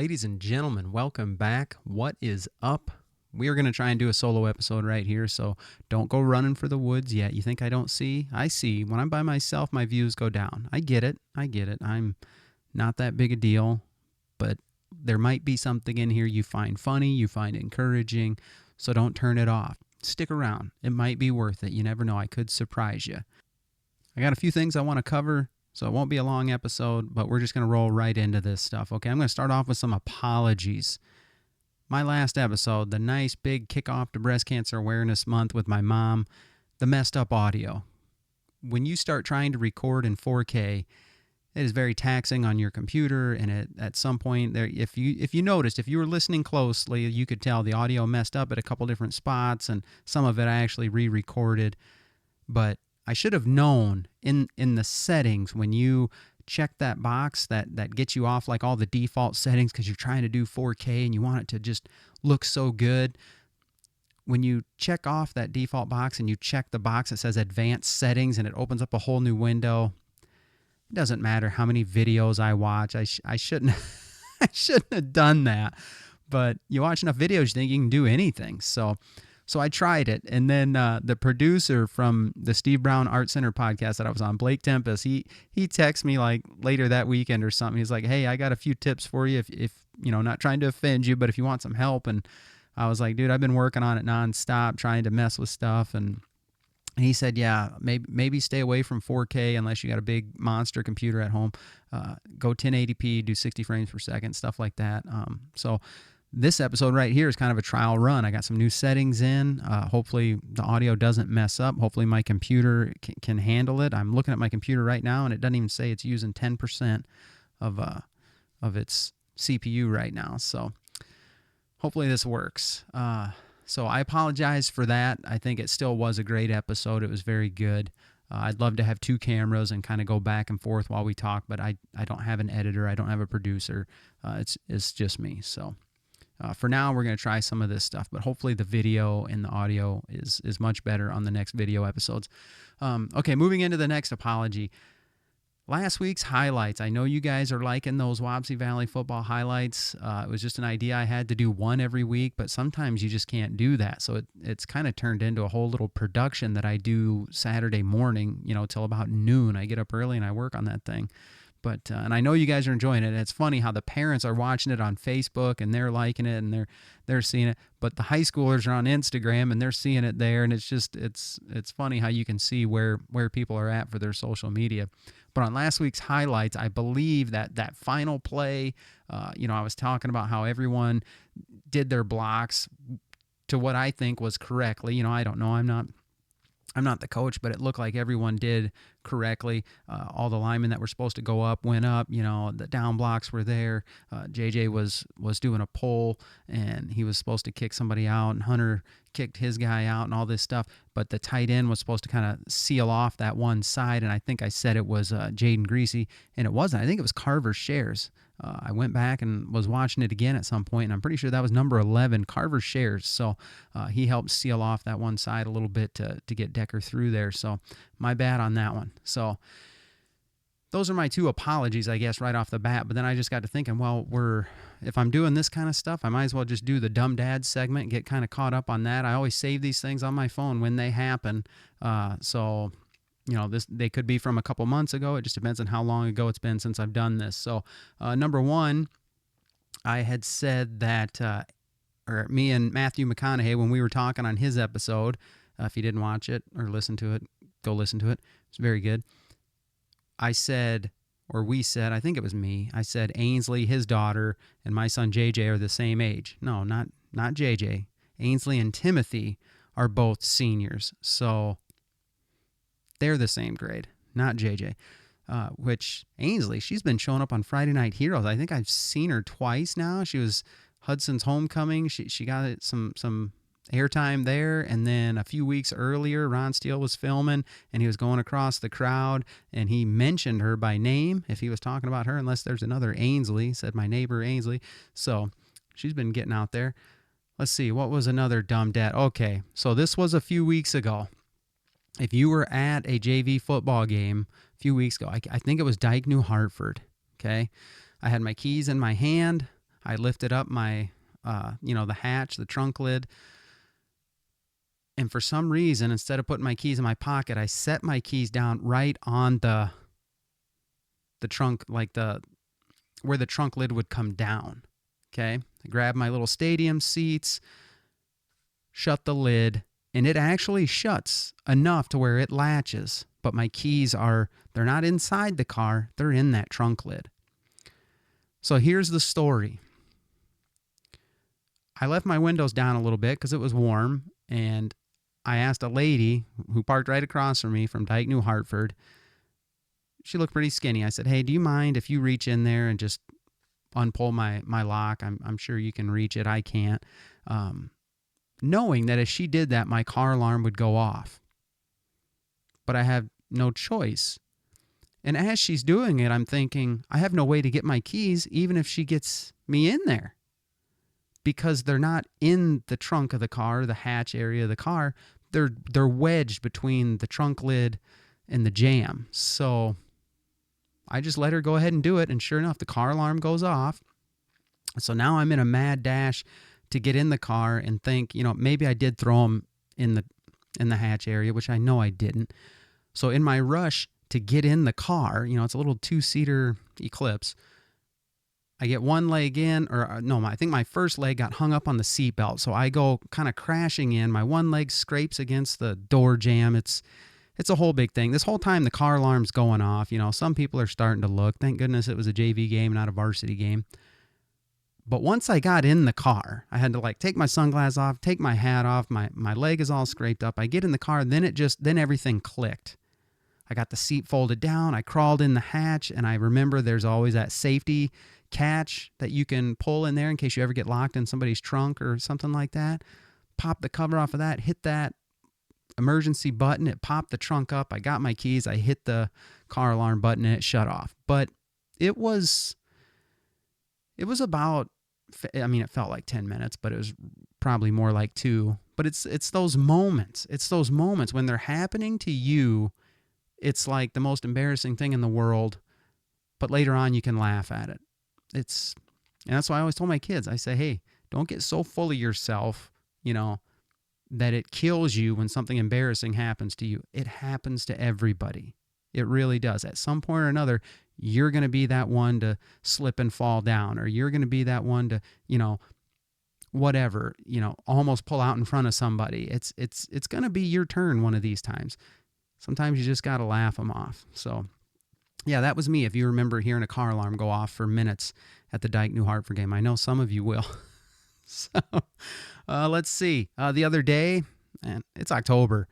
Ladies and gentlemen, welcome back. What is up? We are going to try and do a solo episode right here, so don't go running for the woods yet. You think I don't see? I see. When I'm by myself, my views go down. I get it. I'm not that big a deal, but there might be something in here you find funny, you find encouraging, so don't turn it off. Stick around. It might be worth it. You never know. I could surprise you. I got a few things I want to cover. So it won't be a long episode, but we're just going to roll right into this stuff, okay? I'm going to start off with some apologies. My last episode, the nice big kickoff to Breast Cancer Awareness Month with my mom, the messed up audio. When you start trying to record in 4K, it is very taxing on your computer, and at some point, there, if you noticed, if you were listening closely, you could tell the audio messed up at a couple different spots, and some of it I actually re-recorded, but I should have known in the settings when you check that box that gets you off like all the default settings because you're trying to do 4K and you want it to just look so good. When you check off that default box and you check the box that says advanced settings and it opens up a whole new window, it doesn't matter how many videos I watch. I shouldn't I shouldn't have done that. But you watch enough videos, you think you can do anything. So I tried it, and then the producer from the Steve Brown Art Center podcast that I was on, Blake Tempest, he texted me like later that weekend or something. He's like, "Hey, I got a few tips for you if you know, not trying to offend you, but if you want some help." And I was like, "Dude, I've been working on it nonstop, trying to mess with stuff." And he said, "Yeah, maybe stay away from 4K unless you got a big monster computer at home. Go 1080p, do 60 frames per second, stuff like that." So this episode right here is kind of a trial run. I got some new settings in. Hopefully the audio doesn't mess up. Hopefully my computer can handle it. I'm looking at my computer right now, and it doesn't even say it's using 10% of its CPU right now. So hopefully this works. So I apologize for that. I think it still was a great episode. It was very good. I'd love to have two cameras and kind of go back and forth while we talk, but I don't have an editor. I don't have a producer. It's just me. So for now, we're going to try some of this stuff, but hopefully the video and the audio is much better on the next video episodes. Okay, moving into the next apology. Last week's highlights. I know you guys are liking those Wapsie Valley football highlights. It was just an idea I had to do one every week, but sometimes you just can't do that. So it's kind of turned into a whole little production that I do Saturday morning, till about noon. I get up early and I work on that thing. But and I know you guys are enjoying it. It's funny how the parents are watching it on Facebook and they're liking it and they're seeing it. But the high schoolers are on Instagram and they're seeing it there. And it's just it's funny how you can see where people are at for their social media. But on last week's highlights, I believe that final play, I was talking about how everyone did their blocks to what I think was correctly. I don't know. I'm not the coach, but it looked like everyone did correctly. All the linemen that were supposed to go up went up. The down blocks were there. JJ was doing a pull, and he was supposed to kick somebody out, and Hunter kicked his guy out and all this stuff. But the tight end was supposed to kind of seal off that one side, and I think I said it was Jaden Greasy, and it wasn't. I think it was Carver Shares. I went back and was watching it again at some point, and I'm pretty sure that was number 11, Carver Shares. So he helped seal off that one side a little bit to get Decker through there. So my bad on that one. So those are my two apologies, I guess, right off the bat. But then I just got to thinking, well, if I'm doing this kind of stuff, I might as well just do the Dumb Dad segment and get kind of caught up on that. I always save these things on my phone when they happen. So they could be from a couple months ago. It just depends on how long ago it's been since I've done this. So number one, I had said that, or me and Matthew McConaughey, when we were talking on his episode, if you didn't watch it or listen to it, go listen to it. It's very good. I said, or we said, I think it was me, I said Ainsley, his daughter, and my son JJ are the same age. No, not JJ. Ainsley and Timothy are both seniors. So they're the same grade, not JJ. Which Ainsley, she's been showing up on Friday Night Heroes. I think I've seen her twice now. She was Hudson's Homecoming. She got some airtime there, and then a few weeks earlier, Ron Steele was filming, and he was going across the crowd, and he mentioned her by name if he was talking about her, unless there's another Ainsley, said my neighbor Ainsley. So she's been getting out there. Let's see, what was another dumb dad? Okay, so this was a few weeks ago. If you were at a JV football game a few weeks ago, I think it was Dyke, New Hartford, okay? I had my keys in my hand. I lifted up my, the hatch, the trunk lid. And for some reason, instead of putting my keys in my pocket, I set my keys down right on the trunk, like where the trunk lid would come down. Okay. I grabbed my little stadium seats, shut the lid, and it actually shuts enough to where it latches. But my keys they're not inside the car, they're in that trunk lid. So here's the story. I left my windows down a little bit because it was warm, and I asked a lady who parked right across from me from Dyke, New Hartford. She looked pretty skinny. I said, "Hey, do you mind if you reach in there and just unpull my lock? I'm sure you can reach it. I can't." Knowing that if she did that, my car alarm would go off. But I have no choice. And as she's doing it, I'm thinking, I have no way to get my keys, even if she gets me in there, because they're not in the trunk of the car, the hatch area of the car. They're wedged between the trunk lid and the jamb. So I just let her go ahead and do it. And sure enough, the car alarm goes off. So now I'm in a mad dash to get in the car and think, maybe I did throw them in the hatch area, which I know I didn't. So in my rush to get in the car, it's a little 2-seater Eclipse. I get one leg in, I think my first leg got hung up on the seatbelt. So I go kind of crashing in. My one leg scrapes against the door jamb. It's a whole big thing. This whole time the car alarm's going off. Some people are starting to look. Thank goodness it was a JV game, not a varsity game. But once I got in the car, I had to take my sunglasses off, take my hat off. My leg is all scraped up. I get in the car, then everything clicked. I got the seat folded down. I crawled in the hatch, and I remember there's always that safety catch that you can pull in there in case you ever get locked in somebody's trunk or something like that. Pop the cover off of that, hit that emergency button. It popped the trunk up. I got my keys. I hit the car alarm button, and it shut off. But it was about, it felt like 10 minutes, but it was probably more like 2. But it's those moments. It's those moments when they're happening to you. It's like the most embarrassing thing in the world, but later on you can laugh at it. And that's why I always told my kids, I say, hey, don't get so full of yourself, that it kills you when something embarrassing happens to you. It happens to everybody. It really does. At some point or another, you're going to be that one to slip and fall down, or you're going to be that one to, whatever, almost pull out in front of somebody. It's going to be your turn one of these times. Sometimes you just got to laugh them off. So, yeah, that was me. If you remember hearing a car alarm go off for minutes at the Dyke New Hartford game, I know some of you will. So, let's see. The other day, and it's October,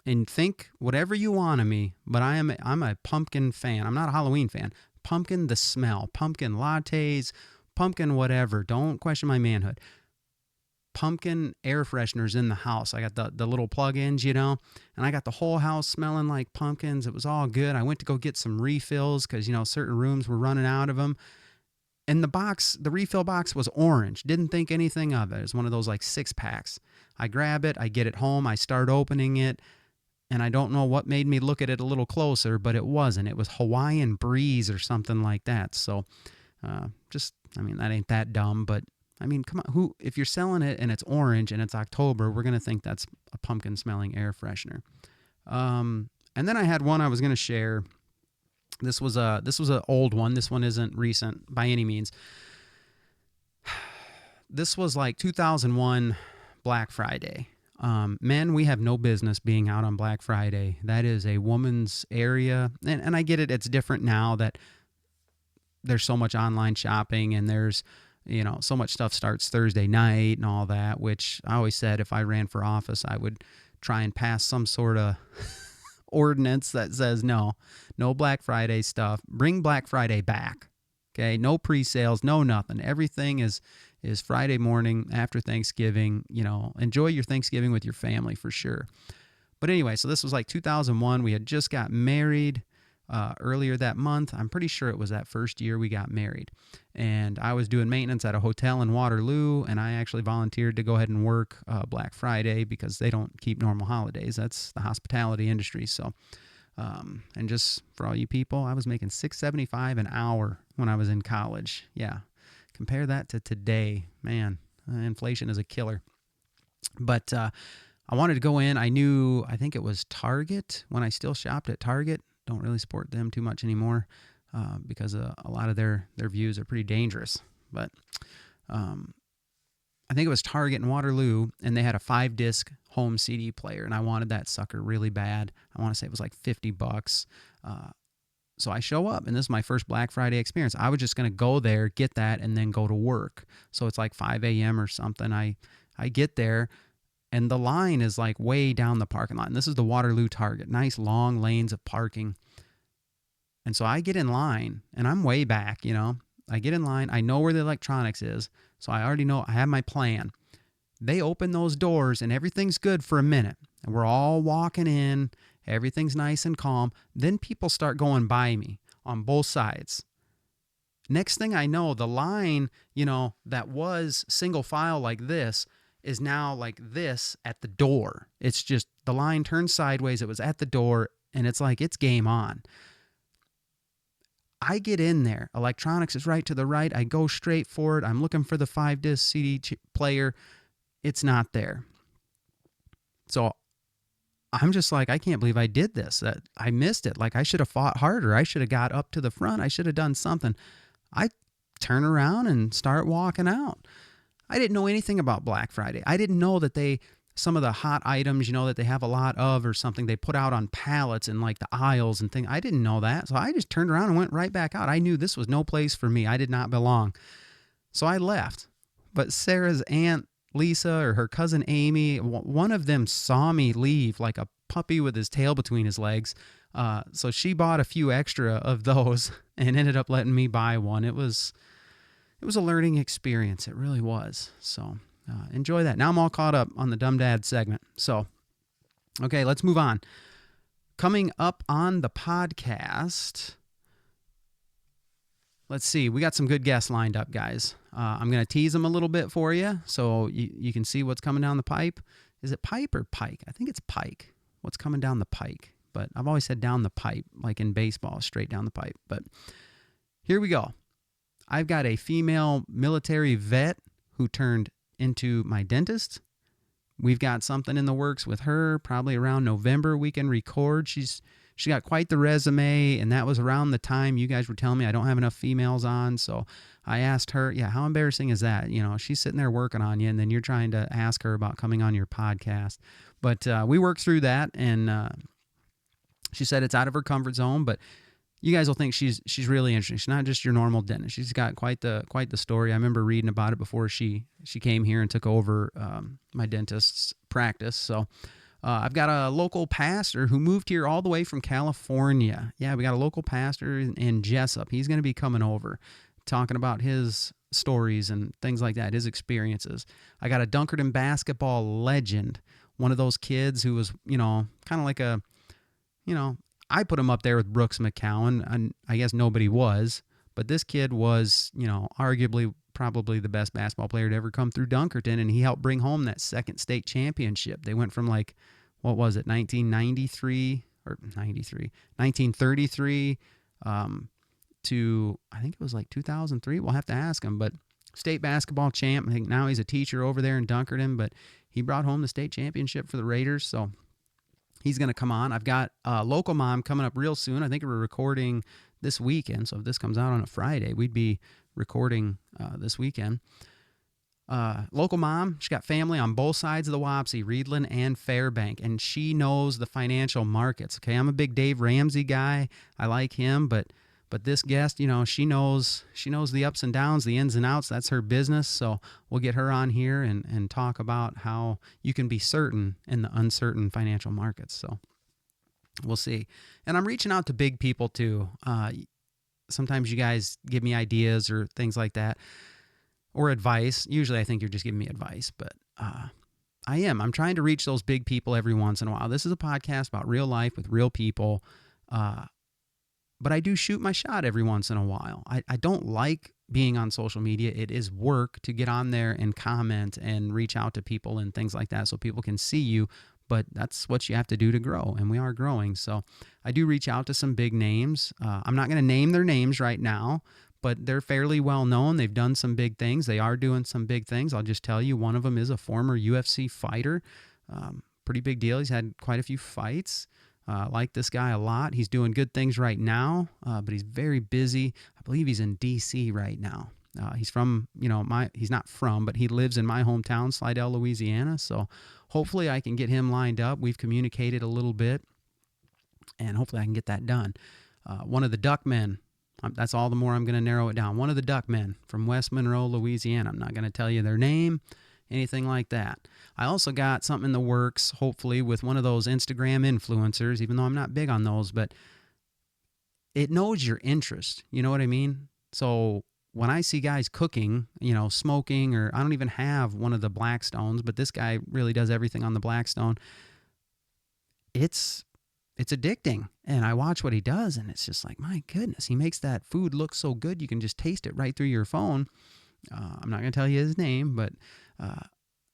and think whatever you want of me, but I'm a pumpkin fan. I'm not a Halloween fan. Pumpkin, the smell, pumpkin lattes, pumpkin whatever. Don't question my manhood. Pumpkin air fresheners in the house. I got the little plug-ins, and I got the whole house smelling like pumpkins. It was all good. I went to go get some refills because, certain rooms were running out of them. And the refill box was orange. Didn't think anything of it. It was one of those 6-packs. I grab it. I get it home. I start opening it. And I don't know what made me look at it a little closer, but it wasn't. It was Hawaiian Breeze or something like that. So that ain't that dumb, but come on, if you're selling it and it's orange and it's October, we're going to think that's a pumpkin smelling air freshener. And then I had one I was going to share. This was an old one. This one isn't recent by any means. This was 2001 Black Friday. Men, we have no business being out on Black Friday. That is a woman's area. And I get it. It's different now that there's so much online shopping and there's, so much stuff starts Thursday night and all that, which I always said if I ran for office, I would try and pass some sort of ordinance that says no Black Friday stuff. Bring Black Friday back. Okay. No pre-sales, no nothing. Everything is Friday morning after Thanksgiving. Enjoy your Thanksgiving with your family for sure. But anyway, so this was 2001. We had just got married earlier that month. I'm pretty sure it was that first year we got married. And I was doing maintenance at a hotel in Waterloo, and I actually volunteered to go ahead and work Black Friday because they don't keep normal holidays. That's the hospitality industry. So, and just for all you people, I was making $6.75 an hour when I was in college. Yeah. Compare that to today. Man, inflation is a killer. But I wanted to go in. I think it was Target when I still shopped at Target. Don't really support them too much anymore because a lot of their views are pretty dangerous. But I think it was Target in Waterloo, and they had a 5-disc home CD player, and I wanted that sucker really bad. I want to say it was like $50. So I show up, and this is my first Black Friday experience. I was just going to go there, get that, and then go to work. So it's like 5 a.m. or something. I get there, and the line is like way down the parking lot. And this is the Waterloo Target. Nice long lanes of parking. And so I get in line, and I'm way back, I get in line. I know where the electronics is, so I already know. I have my plan. They open those doors, and everything's good for a minute. And we're all walking in. Everything's nice and calm. Then people start going by me on both sides. Next thing I know, the line, that was single file like this is now like this at the door. It's just the line turned sideways. It was at the door, and it's like it's game on. I get in there. Electronics is right to the right. I go straight for it. I'm looking for the 5-disc CD player. It's not there. So I'm just like, I can't believe I did this. That I missed it. Like I should have fought harder. I should have got up to the front. I should have done something. I turn around and start walking out. I didn't know anything about Black Friday. I didn't know that some of the hot items, that they have a lot of or something, they put out on pallets in like the aisles and things. I didn't know that. So I just turned around and went right back out. I knew this was no place for me. I did not belong. So I left. But Sarah's aunt, Lisa, or her cousin Amy, one of them saw me leave like a puppy with his tail between his legs. So she bought a few extra of those and ended up letting me buy one. It was a learning experience. It really was. So enjoy that. Now I'm all caught up on the Dumb Dad segment. So, okay, let's move on. Coming up on the podcast, let's see. We got some good guests lined up, guys. I'm going to tease them a little bit for you so you can see what's coming down the pipe. Is it pipe or pike? I think it's pike. What's coming down the pike? But I've always said down the pipe, like in baseball, straight down the pipe. But here we go. I've got a female military vet who turned into my dentist. We've got something in the works with her. Probably around November we can record. She got quite the resume, and that was around the time you guys were telling me I don't have enough females on. So I asked her, how embarrassing is that? She's sitting there working on you, and then you're trying to ask her about coming on your podcast. But we worked through that, and she said it's out of her comfort zone, but you guys will think she's really interesting. She's not just your normal dentist. She's got quite the story. I remember reading about it before she came here and took over my dentist's practice. So I've got a local pastor who moved here all the way from California. Yeah, we got a local pastor in Jessup. He's going to be coming over, talking about his stories and things like that, his experiences. I got a Dunkerton basketball legend, one of those kids who was, kind of like a, I put him up there with Brooks McCowan, and I guess nobody was, but this kid was, arguably probably the best basketball player to ever come through Dunkerton, and he helped bring home that second state championship. They went from 1933 to, I think it was 2003. We'll have to ask him, but state basketball champ. I think now he's a teacher over there in Dunkerton, but he brought home the state championship for the Raiders, so he's going to come on. I've got Local Mom coming up real soon. I think we're recording this weekend. So if this comes out on a Friday, we'd be recording this weekend. Local Mom, she's got family on both sides of the Wapsie, Reedland and Fairbank, and she knows the financial markets. Okay, I'm a big Dave Ramsey guy. I like him, but this guest, she knows the ups and downs, the ins and outs. That's her business. So we'll get her on here and talk about how you can be certain in the uncertain financial markets. So we'll see. And I'm reaching out to big people too. Sometimes you guys give me ideas or things like that, or advice. Usually I think you're just giving me advice, but I'm trying to reach those big people every once in a while. This is a podcast about real life with real people. But I do shoot my shot every once in a while. I don't like being on social media. It is work to get on there and comment and reach out to people and things like that so people can see you. But that's what you have to do to grow, and we are growing. So I do reach out to some big names. I'm not going to name their names right now, but they're fairly well known. They've done some big things. They are doing some big things. I'll just tell you, one of them is a former UFC fighter. Pretty big deal. He's had quite a few fights. Like this guy a lot. He's doing good things right now, but he's very busy. I believe he's in D.C. right now. He's from, he's not from, but he lives in my hometown, Slidell, Louisiana. So hopefully I can get him lined up. We've communicated a little bit, and hopefully I can get that done. One of the duck men, that's all the more I'm going to narrow it down. One of the duck men from West Monroe, Louisiana. I'm not going to tell you their name, anything like that. I also got something in the works, hopefully, with one of those Instagram influencers, even though I'm not big on those, but it knows your interest. You know what I mean? So when I see guys cooking, smoking, or I don't even have one of the Blackstones, but this guy really does everything on the Blackstone. It's addicting. And I watch what he does, and it's just like, my goodness, he makes that food look so good. You can just taste it right through your phone. I'm not going to tell you his name, but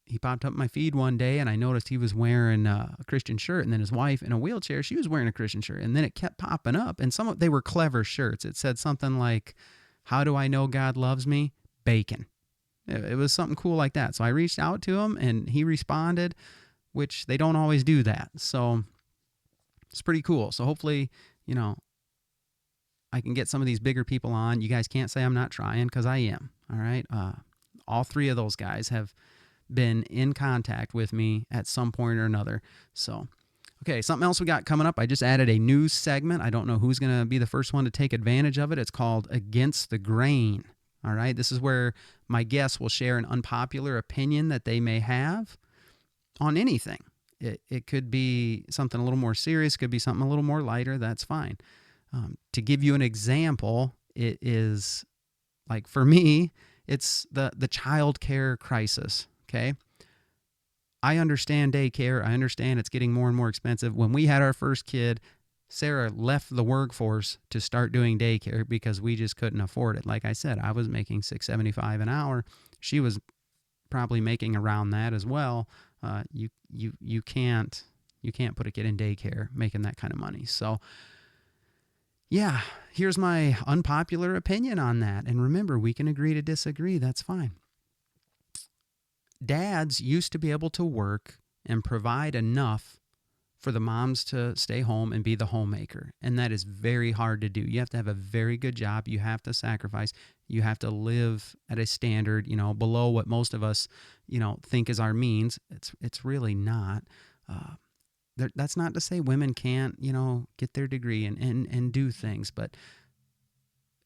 he popped up my feed one day, and I noticed he was wearing a Christian shirt, and then his wife in a wheelchair, she was wearing a Christian shirt, and then it kept popping up, and they were clever shirts. It said something like, "How do I know God loves me? Bacon." It was something cool like that. So I reached out to him, and he responded, which they don't always do that. So it's pretty cool. So hopefully, I can get some of these bigger people on. You guys can't say I'm not trying, because I am. All right. All three of those guys have been in contact with me at some point or another. So, okay, something else we got coming up. I just added a news segment. I don't know who's going to be the first one to take advantage of it. It's called Against the Grain. All right. This is where my guests will share an unpopular opinion that they may have on anything. It could be something a little more serious, could be something a little more lighter. That's fine. To give you an example, it is like, for me, it's the child care crisis. Okay. I understand daycare. I understand it's getting more and more expensive. When we had our first kid, Sarah left the workforce to start doing daycare because we just couldn't afford it. Like I said, I was making $6.75 an hour. She was probably making around that as well. You can't put a kid in daycare making that kind of money. So yeah, here's my unpopular opinion on that. And remember, we can agree to disagree. That's fine. Dads used to be able to work and provide enough for the moms to stay home and be the homemaker. And that is very hard to do. You have to have a very good job. You have to sacrifice. You have to live at a standard, below what most of us, think is our means. It's really not. That's not to say women can't, get their degree and do things. But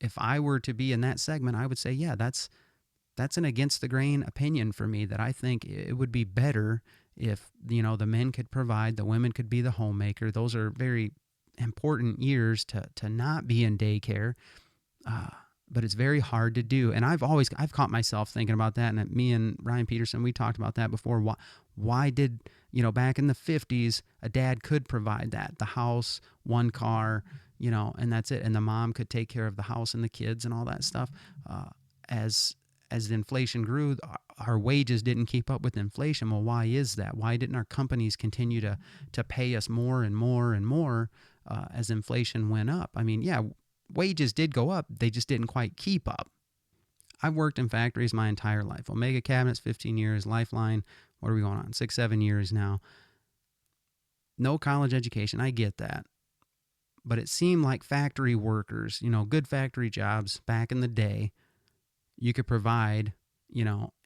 if I were to be in that segment, I would say, yeah, that's an against the grain opinion for me, that I think it would be better if, the men could provide, the women could be the homemaker. Those are very important years to not be in daycare. But it's very hard to do. And I've caught myself thinking about that. And me and Ryan Peterson, we talked about that before. Why did, back in the 50s, a dad could provide that, the house, one car, and that's it. And the mom could take care of the house and the kids and all that stuff. As the inflation grew, our wages didn't keep up with inflation. Well, why is that? Why didn't our companies continue to pay us more and more and more as inflation went up? I mean, yeah, wages did go up. They just didn't quite keep up. I've worked in factories my entire life. Omega Cabinets, 15 years. Lifeline, what are we going on? 6-7 years now. No college education. I get that. But it seemed like factory workers, good factory jobs back in the day, you could provide,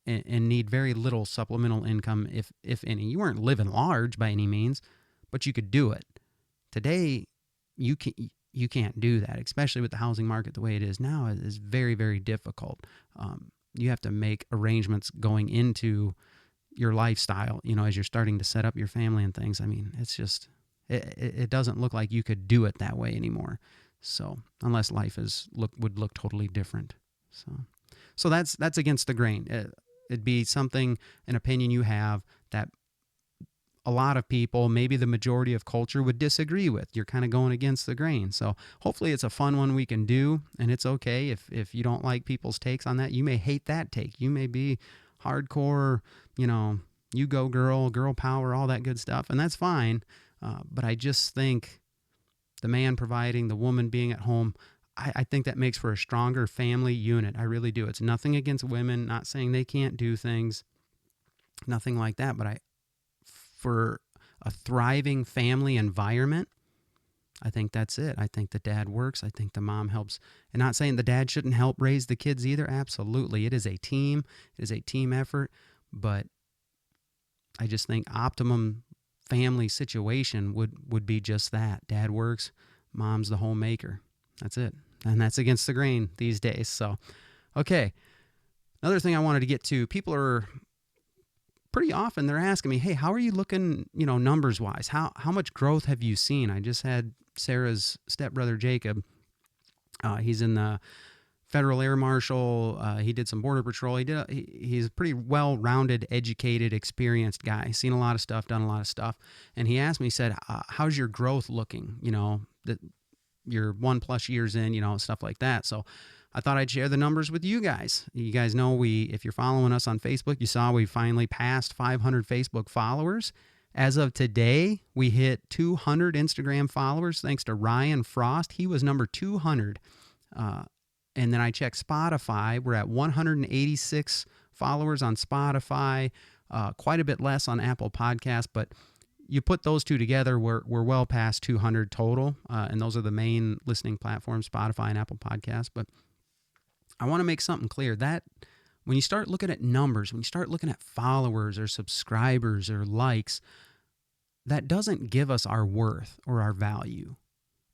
and need very little supplemental income, if any. You weren't living large by any means, but you could do it. Today, you can't do that, especially with the housing market the way it is now. It is very, very difficult. You have to make arrangements going into your lifestyle, as you're starting to set up your family and things. I mean, it's just, it doesn't look like you could do it that way anymore. So unless life would look totally different. So that's against the grain. It'd be something, an opinion you have that a lot of people, maybe the majority of culture, would disagree with. You're kind of going against the grain. So hopefully it's a fun one we can do, and it's okay if you don't like people's takes on that. You may hate that take. You may be hardcore, you go girl power, all that good stuff, and that's fine. But I just think the man providing, the woman being at home, I think that makes for a stronger family unit. I really do. It's nothing against women, not saying they can't do things, nothing like that. But for a thriving family environment, I think that's it. I think the dad works. I think the mom helps. And not saying the dad shouldn't help raise the kids either. Absolutely. It is a team. It is a team effort. But I just think optimum family situation would be just that. Dad works. Mom's the homemaker. That's it. And that's against the grain these days. So, okay. Another thing I wanted to get to, people are pretty often, they're asking me, hey, how are you looking, numbers wise? How much growth have you seen? I just had Sarah's stepbrother, Jacob. He's in the Federal Air Marshal. He did some Border Patrol. He's a pretty well-rounded, educated, experienced guy. Seen a lot of stuff, done a lot of stuff. And he asked me, he said, how's your growth looking? You're 1+ years in, stuff like that. So I thought I'd share the numbers with you guys. You guys know if you're following us on Facebook, you saw we finally passed 500 Facebook followers. As of today, we hit 200 Instagram followers thanks to Ryan Frost. He was number 200. And then I checked Spotify. We're at 186 followers on Spotify, quite a bit less on Apple Podcasts, but you put those two together, we're well past 200 total, and those are the main listening platforms, Spotify and Apple Podcasts. But I want to make something clear that when you start looking at numbers, when you start looking at followers or subscribers or likes, that doesn't give us our worth or our value.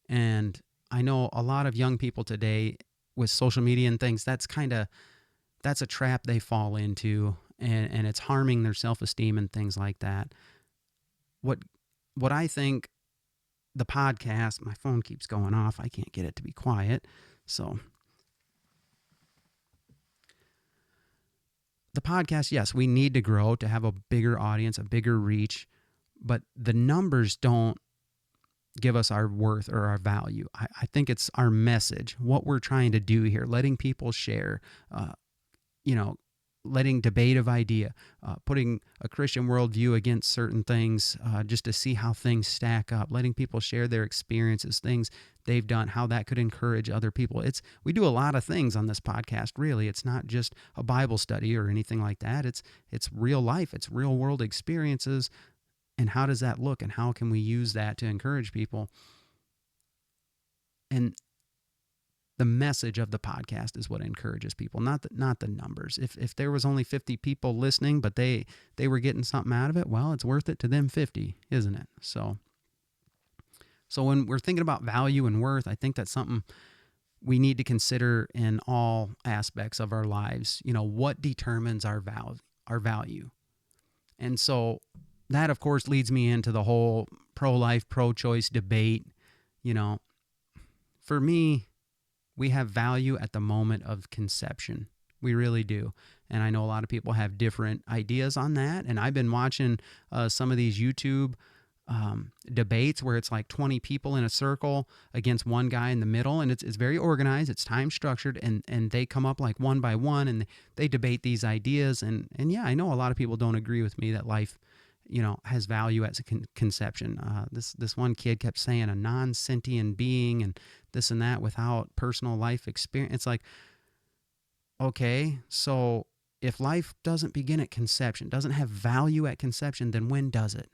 And I know a lot of young people today with social media and things, that's a trap they fall into, and it's harming their self-esteem and things like that. What I think the podcast, my phone keeps going off. I can't get it to be quiet. So the podcast, yes, we need to grow to have a bigger audience, a bigger reach, but the numbers don't give us our worth or our value. I think it's our message, what we're trying to do here, letting people share, letting debate of idea, putting a Christian worldview against certain things, just to see how things stack up, letting people share their experiences, things they've done, how that could encourage other people. We do a lot of things on this podcast, really. It's not just a Bible study or anything like that. It's real life. It's real world experiences. And how does that look? And how can we use that to encourage people? And the message of the podcast is what encourages people, not the numbers. If there was only 50 people listening, but they were getting something out of it, well, it's worth it to them 50, isn't it? So when we're thinking about value and worth, I think that's something we need to consider in all aspects of our lives. What determines our value? And so that, of course, leads me into the whole pro-life, pro-choice debate. For me, we have value at the moment of conception. We really do. And I know a lot of people have different ideas on that. And I've been watching some of these YouTube debates where it's like 20 people in a circle against one guy in the middle. And it's very organized. It's time structured. And they come up like one by one and they debate these ideas. And yeah, I know a lot of people don't agree with me that life has value as a conception. This one kid kept saying a non-sentient being and this and that without personal life experience. It's like, okay, so if life doesn't begin at conception, doesn't have value at conception, then when does it?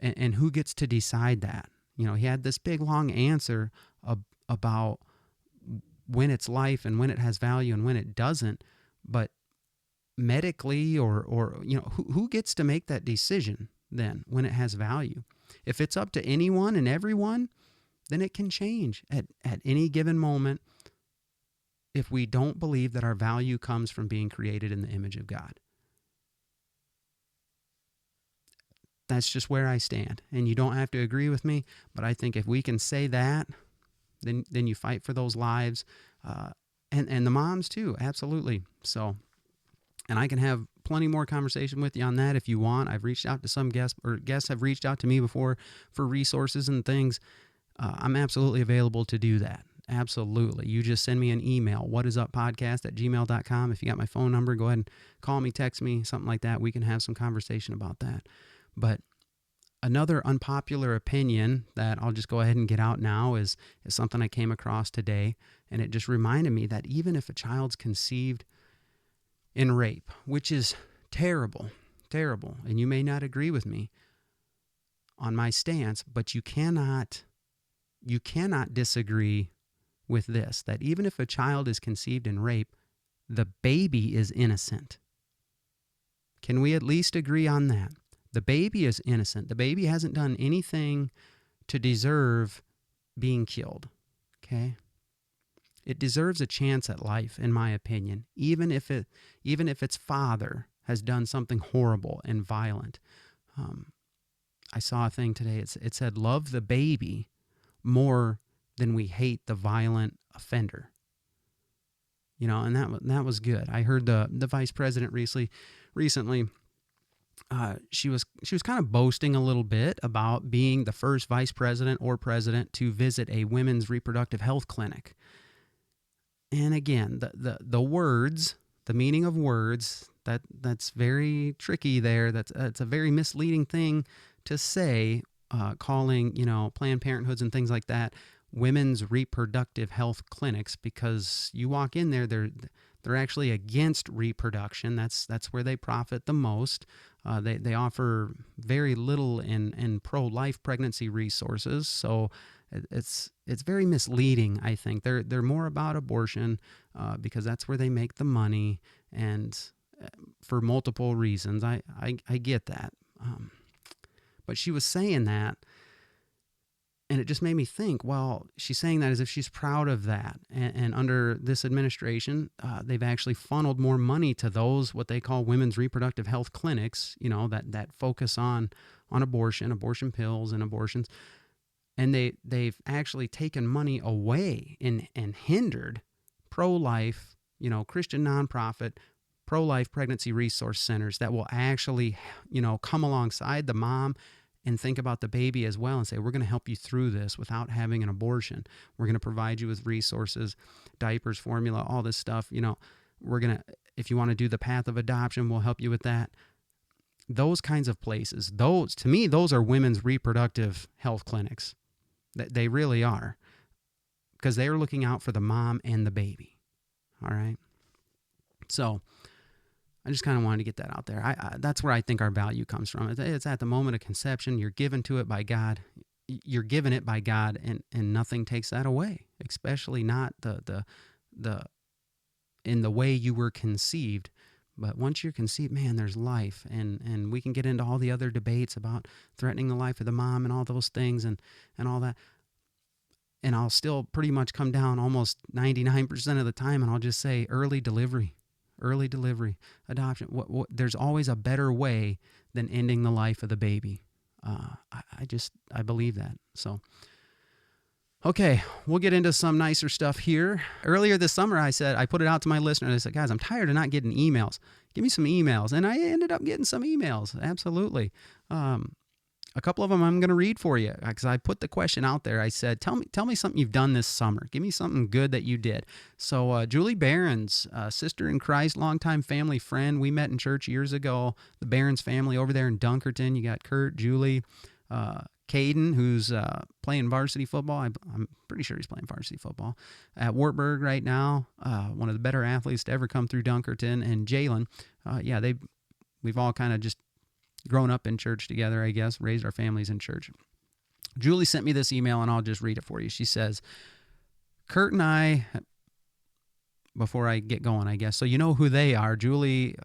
And who gets to decide that? He had this big long answer about when it's life and when it has value and when it doesn't, but medically or who gets to make that decision then when it has value? If it's up to anyone and everyone, then it can change at any given moment if we don't believe that our value comes from being created in the image of God. That's just where I stand. And you don't have to agree with me, but I think if we can say that, then you fight for those lives, and the moms too, absolutely. So, and I can have plenty more conversation with you on that if you want. I've reached out to some guests have reached out to me before for resources and things. I'm absolutely available to do that. Absolutely. You just send me an email, whatisuppodcast@gmail.com. If you got my phone number, go ahead and call me, text me, something like that. We can have some conversation about that. But Another unpopular opinion that I'll just go ahead and get out now is something I came across today, and it just reminded me that even if a child's conceived in rape, which is terrible, terrible, and you may not agree with me on my stance, but you cannot disagree with this, that even if a child is conceived in rape, the baby is innocent. Can we at least agree on that? The baby is innocent. The baby hasn't done anything to deserve being killed. Okay? It deserves a chance at life, in my opinion, even if its father has done something horrible and violent. I saw a thing today. It said, "Love the baby more than we hate the violent offender." And that was good. I heard the vice president recently. She was kind of boasting a little bit about being the first vice president or president to visit a women's reproductive health clinic. And again, the words, the meaning of words, that's very tricky there. That's a very misleading thing to say, calling, Planned Parenthoods and things like that women's reproductive health clinics, because you walk in there, they're actually against reproduction. That's where they profit the most. They offer very little in pro-life pregnancy resources. So it's very misleading, I think. They're more about abortion because that's where they make the money, and for multiple reasons. I get that. But she was saying that, and it just made me think, well, she's saying that as if she's proud of that. And under this administration, they've actually funneled more money to those, what they call women's reproductive health clinics, that focus on abortion pills and abortions. And they've actually taken money away and hindered pro-life, Christian nonprofit, pro-life pregnancy resource centers that will actually, come alongside the mom and think about the baby as well and say, we're going to help you through this without having an abortion. We're going to provide you with resources, diapers, formula, all this stuff. We're going to, if you want to do the path of adoption, we'll help you with that. Those kinds of places, to me, those are women's reproductive health clinics. They really are, because they are looking out for the mom and the baby. All right. So I just kind of wanted to get that out there. That's where I think our value comes from. It's at the moment of conception. You're given to it by God. You're given it by God, and nothing takes that away, especially not the in the way you were conceived. But once you're conceived, man, there's life, and we can get into all the other debates about threatening the life of the mom and all those things and all that. And I'll still pretty much come down almost 99% of the time, and I'll just say early delivery, adoption. There's always a better way than ending the life of the baby. I believe that. So, okay, we'll get into some nicer stuff here. Earlier this summer, I put it out to my listeners. I said, guys, I'm tired of not getting emails. Give me some emails. And I ended up getting some emails. Absolutely. A couple of them I'm going to read for you, because I put the question out there. I said, tell me something you've done this summer. Give me something good that you did. So Julie Barron's, sister in Christ, longtime family friend. We met in church years ago. The Barron's family over there in Dunkerton. You got Kurt, Julie, Caden, who's playing varsity football. I'm pretty sure he's playing varsity football at Wartburg right now. One of the better athletes to ever come through Dunkerton. And Jalen, we've all kind of just grown up in church together, I guess, raised our families in church. Julie sent me this email, and I'll just read it for you. She says, Kurt and I, before I get going, I guess, so you know who they are. Julie,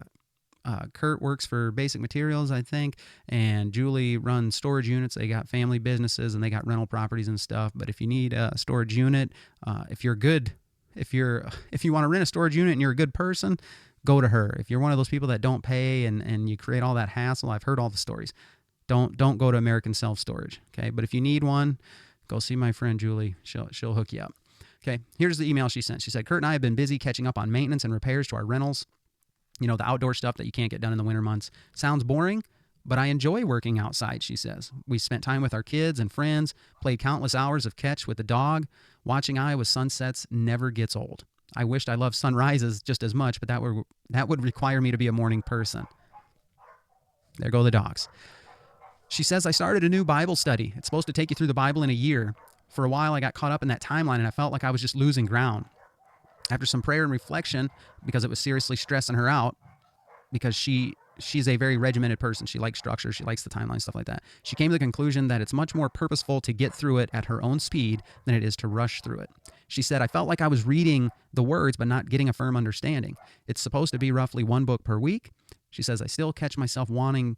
Kurt works for Basic Materials, I think, and Julie runs storage units. They got family businesses, and they got rental properties and stuff. But if you need a storage unit, if you want to rent a storage unit and you're a good person, go to her. If you're one of those people that don't pay and you create all that hassle, I've heard all the stories. Don't go to American Self Storage, okay? But if you need one, go see my friend Julie. She'll hook you up. Okay, here's the email she sent. She said, Kurt and I have been busy catching up on maintenance and repairs to our rentals. The outdoor stuff that you can't get done in the winter months. Sounds boring, but I enjoy working outside, she says. We spent time with our kids and friends, played countless hours of catch with the dog. Watching Iowa sunsets never gets old. I wished I loved sunrises just as much, but that would require me to be a morning person. There go the dogs. She says, I started a new Bible study. It's supposed to take you through the Bible in a year. For a while, I got caught up in that timeline and I felt like I was just losing ground. After some prayer and reflection, because it was seriously stressing her out, because she's a very regimented person. She likes structure. She likes the timeline, stuff like that. She came to the conclusion that it's much more purposeful to get through it at her own speed than it is to rush through it. She said, I felt like I was reading the words but not getting a firm understanding. It's supposed to be roughly one book per week. She says, I still catch myself wanting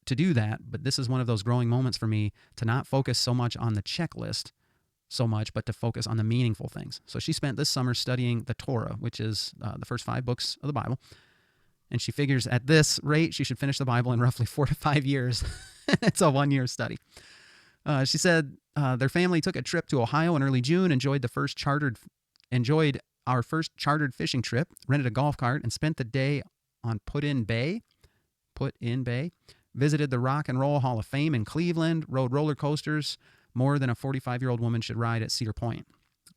to do that, but this is one of those growing moments for me to not focus so much on the checklist so much, but to focus on the meaningful things. So she spent this summer studying the Torah, which is the first 5 books of the Bible. And she figures at this rate, she should finish the Bible in roughly 4 to 5 years. It's a 1-year study. She said their family took a trip to Ohio in early June, enjoyed our first chartered fishing trip, rented a golf cart, and spent the day on Put-in Bay, visited the Rock and Roll Hall of Fame in Cleveland, rode roller coasters, more than a 45-year-old woman should ride at Cedar Point.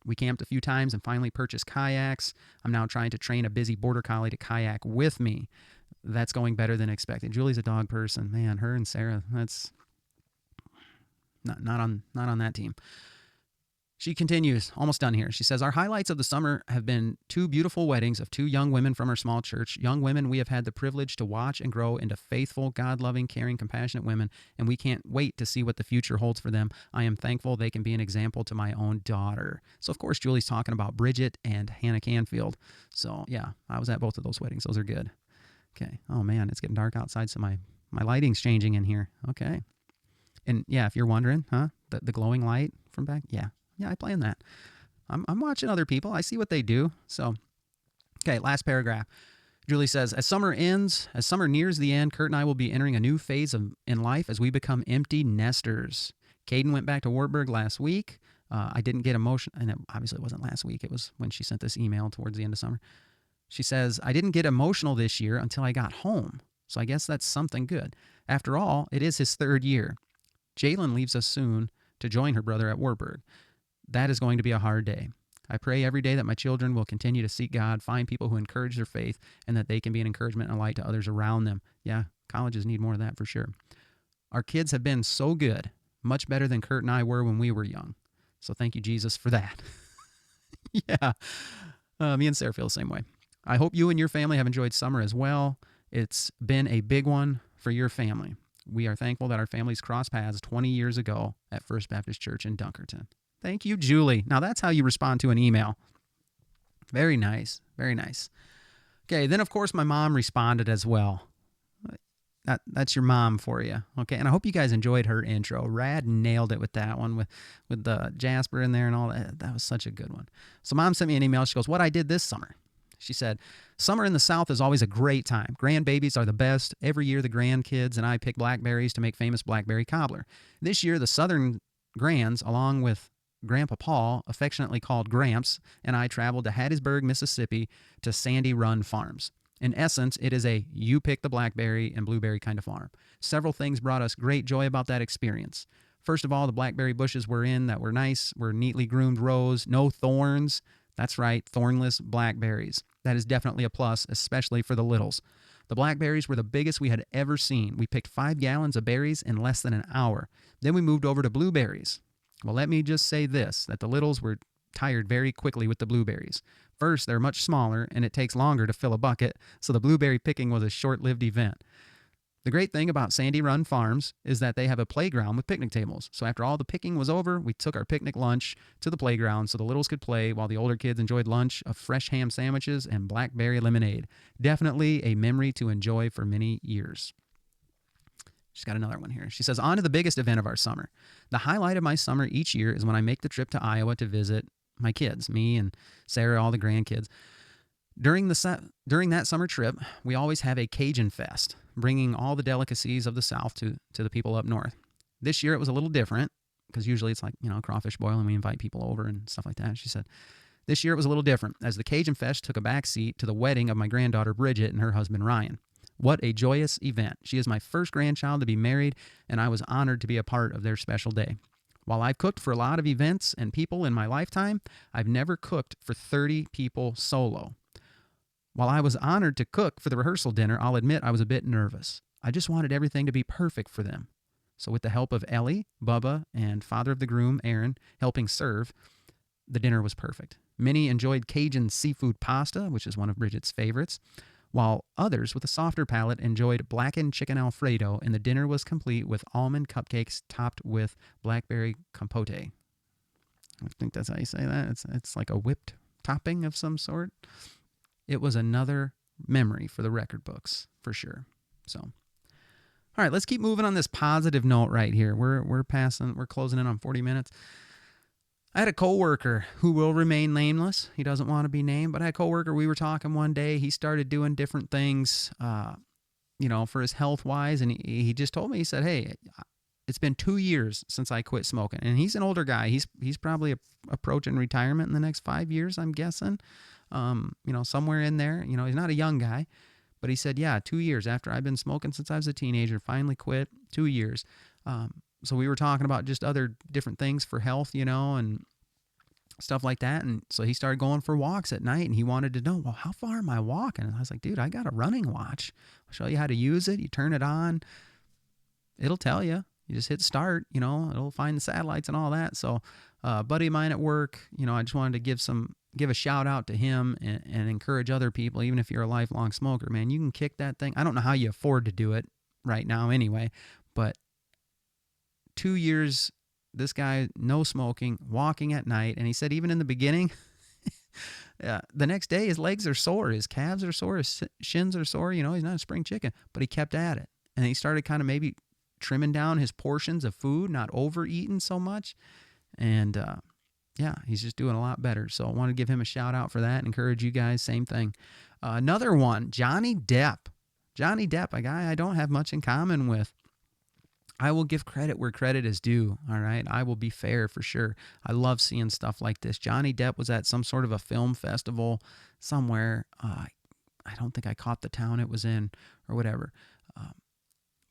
We camped a few times and finally purchased kayaks. I'm now trying to train a busy border collie to kayak with me. That's going better than expected. Julie's a dog person. Man, her and Sarah, that's not on that team. She continues, almost done here. She says, our highlights of the summer have been 2 beautiful weddings of 2 young women from our small church. Young women we have had the privilege to watch and grow into faithful, God-loving, caring, compassionate women, and we can't wait to see what the future holds for them. I am thankful they can be an example to my own daughter. So, of course, Julie's talking about Bridget and Hannah Canfield. So, yeah, I was at both of those weddings. Those are good. Okay. Oh, man, it's getting dark outside, so my lighting's changing in here. Okay. And, yeah, if you're wondering, the glowing light from back, yeah, I plan that. I'm watching other people. I see what they do. So, okay, last paragraph. Julie says, as summer nears the end, Kurt and I will be entering a new phase in life as we become empty nesters. Caden went back to Wartburg last week. I didn't get emotional, and obviously it wasn't last week. It was when she sent this email towards the end of summer. She says, I didn't get emotional this year until I got home. So I guess that's something good. After all, it is his 3rd year. Jalen leaves us soon to join her brother at Wartburg. That is going to be a hard day. I pray every day that my children will continue to seek God, find people who encourage their faith, and that they can be an encouragement and a light to others around them. Yeah, colleges need more of that for sure. Our kids have been so good, much better than Kurt and I were when we were young. So thank you, Jesus, for that. Yeah, me and Sarah feel the same way. I hope you and your family have enjoyed summer as well. It's been a big one for your family. We are thankful that our families crossed paths 20 years ago at First Baptist Church in Dunkerton. Thank you, Julie. Now that's how you respond to an email. Very nice. Very nice. Okay, then of course my mom responded as well. That's your mom for you. Okay, and I hope you guys enjoyed her intro. Rad nailed it with that one, with the Jasper in there and all that. That was such a good one. So mom sent me an email. She goes, what I did this summer. She said, summer in the South is always a great time. Grandbabies are the best. Every year the grandkids and I pick blackberries to make famous blackberry cobbler. This year the Southern grands, along with Grandpa Paul, affectionately called Gramps, and I traveled to Hattiesburg, Mississippi to Sandy Run Farms. In essence, it is a you pick the blackberry and blueberry kind of farm. Several things brought us great joy about that experience. First of all, the blackberry bushes were nice, were neatly groomed rows, no thorns. That's right, thornless blackberries. That is definitely a plus, especially for the littles. The blackberries were the biggest we had ever seen. We picked 5 gallons of berries in less than an hour. Then we moved over to blueberries. Well, let me just say this, that the littles were tired very quickly with the blueberries. First, they're much smaller, and it takes longer to fill a bucket, so the blueberry picking was a short-lived event. The great thing about Sandy Run Farms is that they have a playground with picnic tables. So after all the picking was over, we took our picnic lunch to the playground so the littles could play while the older kids enjoyed lunch of fresh ham sandwiches and blackberry lemonade. Definitely a memory to enjoy for many years. She's got another one here. She says, on to the biggest event of our summer. The highlight of my summer each year is when I make the trip to Iowa to visit my kids, me and Sarah, all the grandkids. During that summer trip, we always have a Cajun fest, bringing all the delicacies of the South to the people up north. This year it was a little different because usually it's like, crawfish boil and we invite people over and stuff like that. She said, this year it was a little different as the Cajun fest took a backseat to the wedding of my granddaughter Bridget and her husband Ryan. What a joyous event. She is my first grandchild to be married, and I was honored to be a part of their special day. While I've cooked for a lot of events and people in my lifetime, I've never cooked for 30 people solo. While I was honored to cook for the rehearsal dinner, I'll admit I was a bit nervous. I just wanted everything to be perfect for them. So with the help of Ellie, Bubba, and father of the groom, Aaron, helping serve, the dinner was perfect. Many enjoyed Cajun seafood pasta, which is one of Bridget's favorites, while others with a softer palate enjoyed blackened chicken Alfredo, and the dinner was complete with almond cupcakes topped with blackberry compote. I think that's how you say that. It's like a whipped topping of some sort. It was another memory for the record books, for sure. So, all right, let's keep moving on this positive note right here. We're closing in on 40 minutes. I had a coworker who will remain nameless. He doesn't want to be named, but I had a coworker. We were talking one day. He started doing different things, for his health wise, and he just told me. He said, "Hey, it's been 2 years since I quit smoking." And he's an older guy. He's probably approaching retirement in the next 5 years, I'm guessing. Somewhere in there. He's not a young guy, but he said, "Yeah, 2 years after I've been smoking since I was a teenager, finally quit. 2 years." So we were talking about just other different things for health, and stuff like that. And so he started going for walks at night, and he wanted to know, well, how far am I walking? And I was like, dude, I got a running watch. I'll show you how to use it. You turn it on. It'll tell you. You just hit start, it'll find the satellites and all that. So a buddy of mine at work, I just wanted to give a shout out to him and encourage other people, even if you're a lifelong smoker, man, you can kick that thing. I don't know how you afford to do it right now anyway, but 2 years, this guy, no smoking, walking at night. And he said even in the beginning, the next day his legs are sore, his calves are sore, his shins are sore. He's not a spring chicken, but he kept at it. And he started kind of maybe trimming down his portions of food, not overeating so much. And he's just doing a lot better. So I want to give him a shout out for that and encourage you guys, same thing. Another one, Johnny Depp. Johnny Depp, a guy I don't have much in common with. I will give credit where credit is due, all right? I will be fair for sure. I love seeing stuff like this. Johnny Depp was at some sort of a film festival somewhere. I don't think I caught the town it was in or whatever.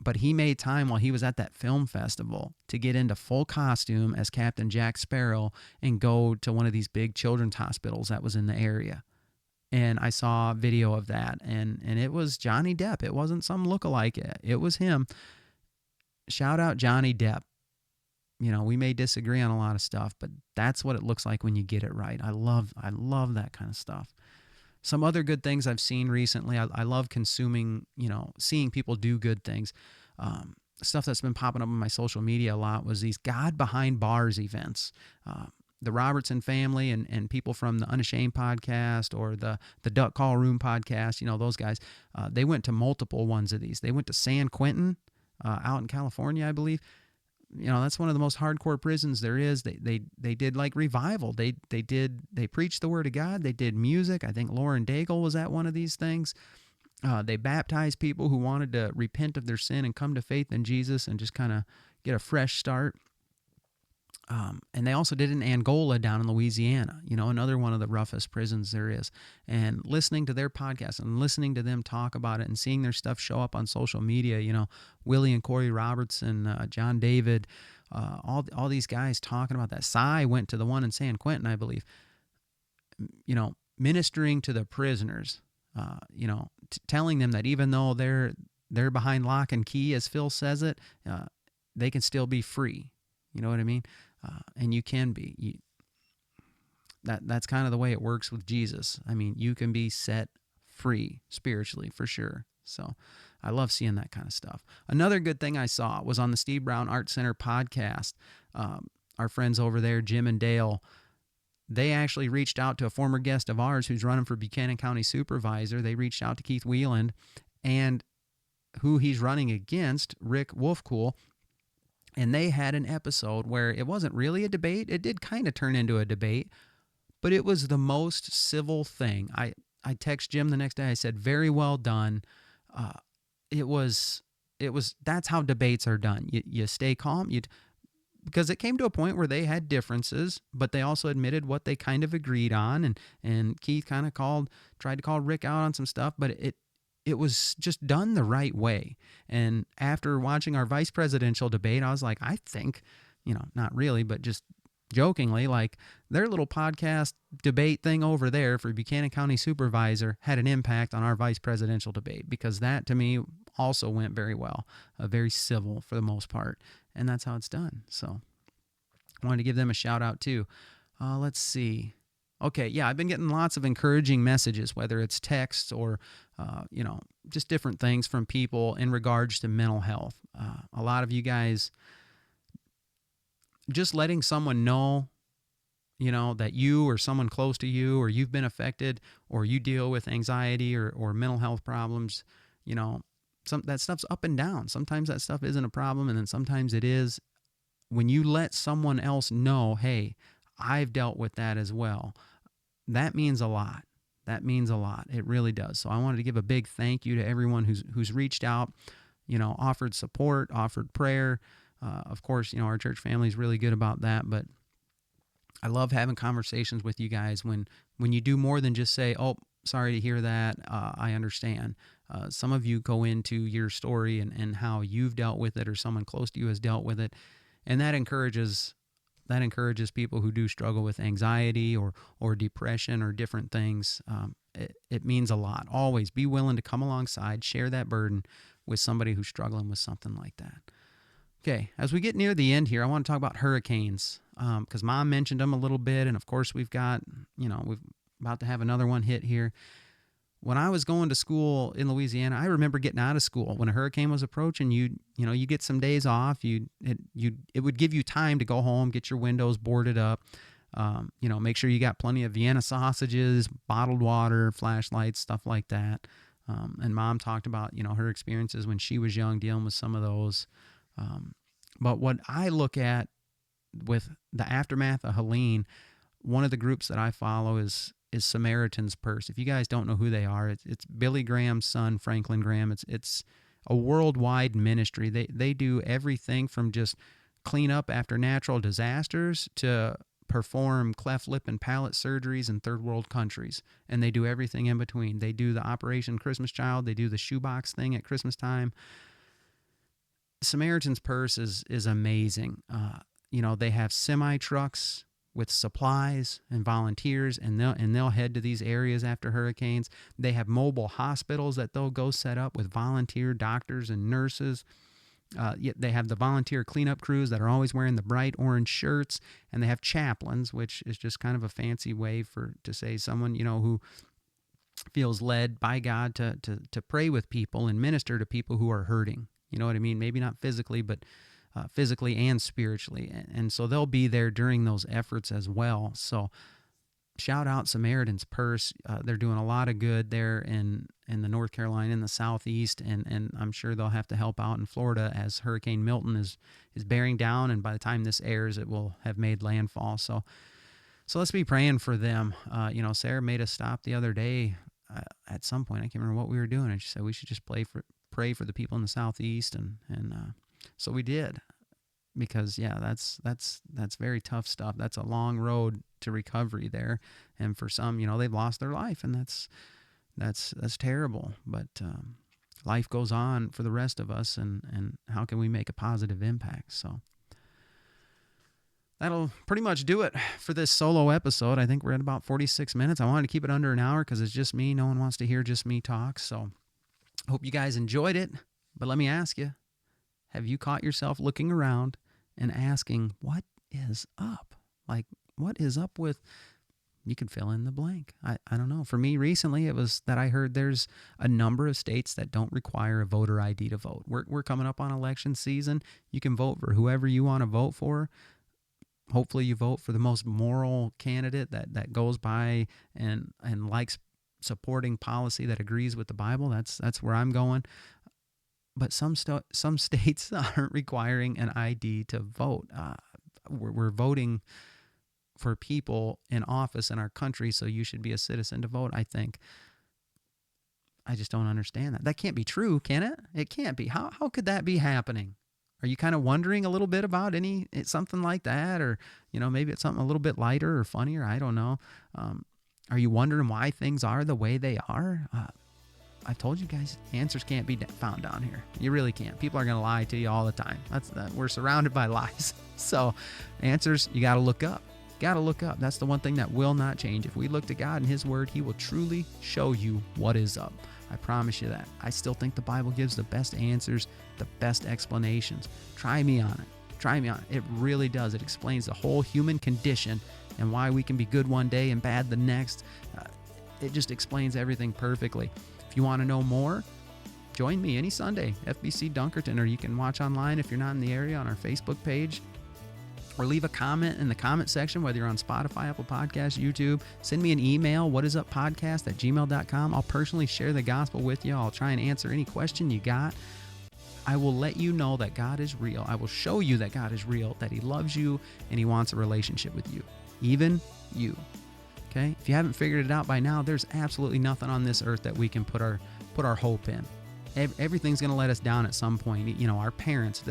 But he made time while he was at that film festival to get into full costume as Captain Jack Sparrow and go to one of these big children's hospitals that was in the area. And I saw a video of that, and it was Johnny Depp. It wasn't some lookalike. It was him. Shout out Johnny Depp. We may disagree on a lot of stuff, but that's what it looks like when you get it right. I love that kind of stuff. Some other good things I've seen recently. I love consuming, seeing people do good things. Stuff that's been popping up on my social media a lot was these God Behind Bars events. The Robertson family and people from the Unashamed podcast or the Duck Call Room podcast, those guys, they went to multiple ones of these. They went to San Quentin, out in California, I believe. That's one of the most hardcore prisons there is. They did like revival. They preached the word of God. They did music. I think Lauren Daigle was at one of these things. They baptized people who wanted to repent of their sin and come to faith in Jesus and just kind of get a fresh start. And they also did it in Angola down in Louisiana, another one of the roughest prisons there is. And listening to their podcast and listening to them talk about it and seeing their stuff show up on social media, Willie and Corey Robertson, John David, all these guys talking about that. Cy went to the one in San Quentin, I believe, ministering to the prisoners, telling them that even though they're behind lock and key, as Phil says it, they can still be free. You know what I mean? And you can be. That's kind of the way it works with Jesus. I mean, you can be set free spiritually for sure. So I love seeing that kind of stuff. Another good thing I saw was on the Steve Brown Art Center podcast. Our friends over there, Jim and Dale, they actually reached out to a former guest of ours who's running for Buchanan County Supervisor. They reached out to Keith Wieland and who he's running against, Rick Wolfcool. And they had an episode where it wasn't really a debate. It did kind of turn into a debate, but it was the most civil thing. I text Jim the next day. I said, very well done. That's how debates are done. You stay calm. Because it came to a point where they had differences, but they also admitted what they kind of agreed on. And Keith kind of tried to call Rick out on some stuff, but it was just done the right way. And after watching our vice presidential debate, I was like, I think, not really, but just jokingly, like their little podcast debate thing over there for Buchanan County Supervisor had an impact on our vice presidential debate, because that to me also went very well, very civil for the most part, and that's how it's done. So I wanted to give them a shout out too. Let's see. Okay, yeah, I've been getting lots of encouraging messages, whether it's texts or, just different things from people in regards to mental health. A lot of you guys just letting someone know, that you or someone close to you or you've been affected or you deal with anxiety or mental health problems, that stuff's up and down. Sometimes that stuff isn't a problem, and then sometimes it is. When you let someone else know, hey, I've dealt with that as well, that means a lot. That means a lot. It really does. So I wanted to give a big thank you to everyone who's reached out, offered support, offered prayer. Of course, our church family is really good about that, but I love having conversations with you guys when you do more than just say, oh, sorry to hear that. I understand. Some of you go into your story and how you've dealt with it or someone close to you has dealt with it. And that encourages people who do struggle with anxiety or depression or different things. It means a lot. Always be willing to come alongside, share that burden with somebody who's struggling with something like that. Okay, as we get near the end here, I want to talk about hurricanes because Mom mentioned them a little bit, and of course we've got, we've about to have another one hit here. When I was going to school in Louisiana, I remember getting out of school when a hurricane was approaching. You get some days off. It would give you time to go home, get your windows boarded up. Make sure you got plenty of Vienna sausages, bottled water, flashlights, stuff like that. And Mom talked about her experiences when she was young dealing with some of those. But what I look at with the aftermath of Helene, one of the groups that I follow is Samaritan's Purse. If you guys don't know who they are, it's Billy Graham's son, Franklin Graham. It's a worldwide ministry. They do everything from just clean up after natural disasters to perform cleft lip and palate surgeries in third world countries. And they do everything in between. They do the Operation Christmas Child. They do the shoebox thing at Christmas time. Samaritan's Purse is amazing. They have semi-trucks with supplies and volunteers, and they'll head to these areas after hurricanes. They have mobile hospitals that they'll go set up with volunteer doctors and nurses. They have the volunteer cleanup crews that are always wearing the bright orange shirts, and they have chaplains, which is just kind of a fancy way to say someone who feels led by God to pray with people and minister to people who are hurting. You know what I mean? Maybe not physically, but physically and spiritually. And so they'll be there during those efforts as well. So shout out Samaritan's Purse. They're doing a lot of good there in the North Carolina, in the Southeast, and I'm sure they'll have to help out in Florida as Hurricane Milton is bearing down, and by the time this airs, it will have made landfall. So let's be praying for them. Sarah made a stop the other day at some point. I can't remember what we were doing, and she said we should just pray for the people in the Southeast, and so we did, because that's very tough stuff. That's a long road to recovery there, and for some, they've lost their life, and that's terrible. But life goes on for the rest of us, and how can we make a positive impact? So that'll pretty much do it for this solo episode. I think we're at about 46 minutes. I wanted to keep it under an hour because it's just me. No one wants to hear just me talk. So hope you guys enjoyed it. But let me ask you, have you caught yourself looking around and asking, what is up? Like, what is up with, you could fill in the blank. I don't know. For me recently, it was that I heard there's a number of states that don't require a voter ID to vote. We're coming up on election season. You can vote for whoever you want to vote for. Hopefully you vote for the most moral candidate that goes by and likes supporting policy that agrees with the Bible. That's where I'm going. But some states aren't requiring an ID to vote. We're voting for people in office in our country, so you should be a citizen to vote, I think. I just don't understand that. That can't be true, can it? It can't be. How could that be happening? Are you kind of wondering a little bit about something like that? Or, maybe it's something a little bit lighter or funnier. I don't know. Are you wondering why things are the way they are? I told you guys, answers can't be found down here. You really can't. People are going to lie to you all the time. We're surrounded by lies. So answers, you got to look up. Got to look up. That's the one thing that will not change. If we look to God and His Word, He will truly show you what is up. I promise you that. I still think the Bible gives the best answers, the best explanations. Try me on it. Try me on it. It really does. It explains the whole human condition and why we can be good one day and bad the next. It just explains everything perfectly. If you want to know more, join me any Sunday, FBC Dunkerton, or you can watch online if you're not in the area on our Facebook page. Or leave a comment in the comment section, whether you're on Spotify, Apple Podcasts, YouTube. Send me an email, whatisuppodcast@gmail.com. I'll personally share the gospel with you. I'll try and answer any question you got. I will let you know that God is real. I will show you that God is real, that He loves you, and He wants a relationship with you. Even you. Okay? If you haven't figured it out by now, there's absolutely nothing on this earth that we can put our hope in. Everything's going to let us down at some point. You know, our parents.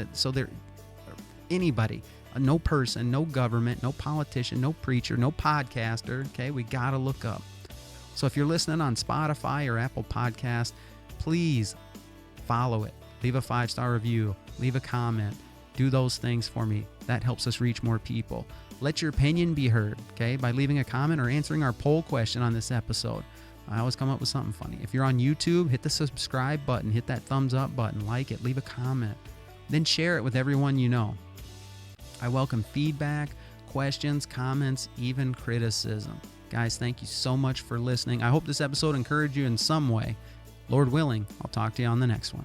Anybody. No person, no government, no politician, no preacher, no podcaster. Okay, we got to look up. So if you're listening on Spotify or Apple Podcast, please follow it. Leave a 5-star review. Leave a comment. Do those things for me. That helps us reach more people. Let your opinion be heard, okay, by leaving a comment or answering our poll question on this episode. I always come up with something funny. If you're on YouTube, hit the subscribe button. Hit that thumbs up button. Like it. Leave a comment. Then share it with everyone you know. I welcome feedback, questions, comments, even criticism. Guys, thank you so much for listening. I hope this episode encouraged you in some way. Lord willing, I'll talk to you on the next one.